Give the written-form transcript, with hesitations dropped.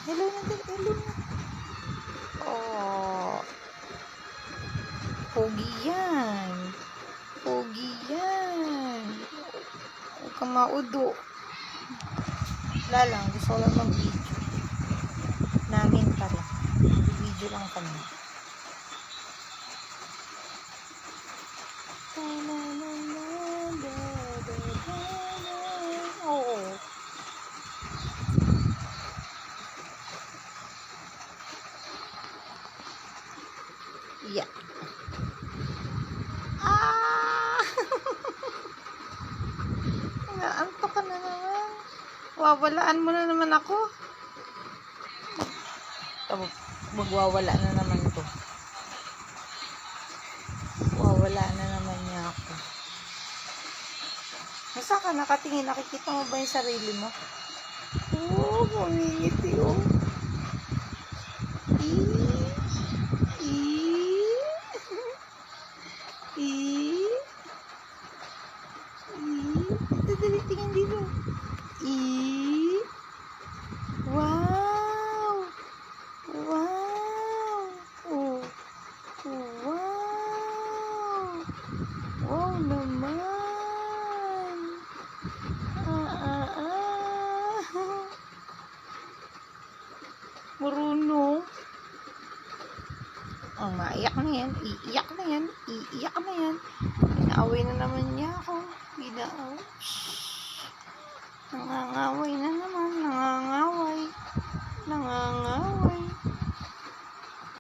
Hello na din, hello na. Oh, pogi yan. Pogi yan. Huwag kang maudo. Wala lang, gusto ko lang mag-video. Namin pala. Video lang kami. Oo. Yeah. Ah! Naantok ka na naman. Wawalaan mo na naman ako. Magwawala na naman to. Wawala na naman niya ako. Nasa ka nakatingin? Nakikita mo ba yung sarili mo? Oo, mamingiti oh. Dali, tingin dito. Wow! Wow! Oh. Wow! Wow naman! Marunong. Ang maiyak na yan. Iiyak na yan. Iiyak na yan. Inaaway na naman niya ako. Nangangaway na naman. Nangangaway.